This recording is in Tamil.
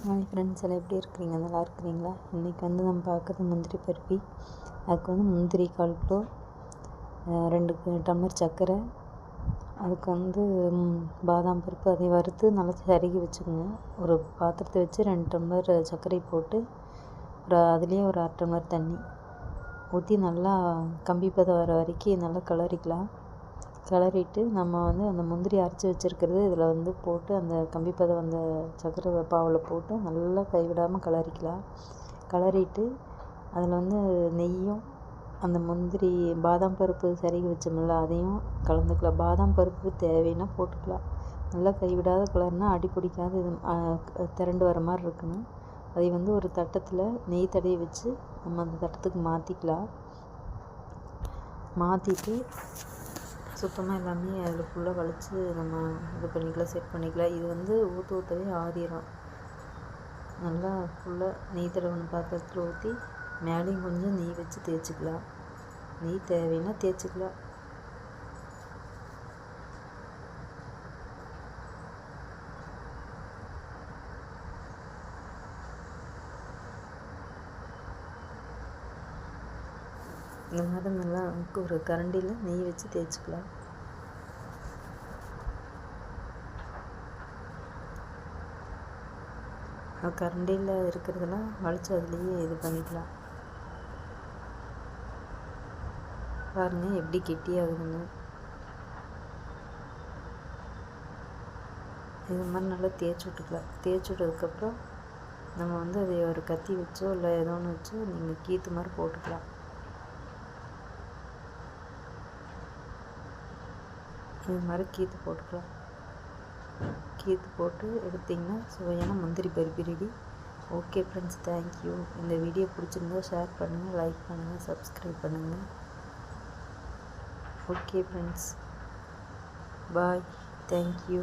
ஹாய் ஃப்ரெண்ட்ஸ், எல்லாம் எப்படி இருக்கிறீங்க? நல்லா இருக்கிறீங்களா? இன்றைக்கி வந்து நம்ம பார்க்குறது முந்திரி பருப்பி. அதுக்கு வந்து முந்திரி 1/4 கிலோ, 2 டம்ளர் சர்க்கரை, அதுக்கு வந்து பாதாம் பருப்பு அதை வறுத்து நல்லா சருகி வச்சுக்கோங்க. ஒரு பாத்திரத்தை வச்சு 2 டம்ளர் சர்க்கரை போட்டு அதுலேயே ஒரு 1/2 டம்ளர் தண்ணி ஊற்றி நல்லா கம்பி பதம் வர வரைக்கும் நல்லா கிளறிட்டு நம்ம வந்து அந்த முந்திரி அரைச்சி வச்சுருக்கிறது இதில் வந்து போட்டு அந்த கம்பி பதம் அந்த சர்க்கரை பாவில் போட்டு நல்லா கைவிடாமல் கிளறிட்டு அதில் வந்து நெய்யும் அந்த முந்திரி பாதாம் பருப்பு சருகி வச்சோம்ல அதையும் கலந்துக்கலாம். பாதாம் பருப்பு தேவைன்னா போட்டுக்கலாம். நல்லா கைவிடாத கிளறினா அடி பிடிக்காது, இது திரண்டு வர மாதிரி இருக்கணும். அதை வந்து ஒரு தட்டத்தில் நெய் தடவி வச்சு நம்ம அந்த தட்டத்துக்கு மாற்றிட்டு சுத்தமாக எல்லாமே அதில் ஃபுல்லாக வலித்து நம்ம இது பண்ணிக்கலாம், செட் பண்ணிக்கலாம். இது வந்து ஊற்றவே ஆறிடும். நல்லா ஃபுல்லாக நெய் தடவின பாத்திரத்தில் ஊற்றி மேலேயும் கொஞ்சம் நெய் வச்சு தேய்ச்சிக்கலாம். நெய் தேவைன்னா தேய்ச்சிக்கலாம். இந்த மாதிரி நல்லா ஒரு கரண்டியில் நெய் வச்சு தேய்ச்சிக்கலாம். கரண்டியில் இருக்கிறதெல்லாம் வலித்து அதுலேயே இது பண்ணிக்கலாம். பாருங்கள் எப்படி கெட்டியாகுதுன்னு. இது மாதிரி நல்லா தேய்ச்சி விட்டுக்கலாம். தேய்ச்சி விட்டதுக்கப்புறம் நம்ம வந்து அதை ஒரு கத்தி வச்சோ இல்லை ஏதோ ஒன்று வச்சோ நீங்கள் கீத்து மாதிரி போட்டுக்கலாம். இது மாதிரி கீத்து போட்டு எடுத்திங்கன்னா சுவையான முந்திரி பருப்பி ரெடி. Okay friends, thank you. இந்த வீடியோ பிடிச்சிருந்தா ஷேர் பண்ணுங்கள், லைக் பண்ணுங்கள், சப்ஸ்கிரைப் பண்ணுங்கள். ஓகே ஃப்ரெண்ட்ஸ், பாய், தேங்க்யூ.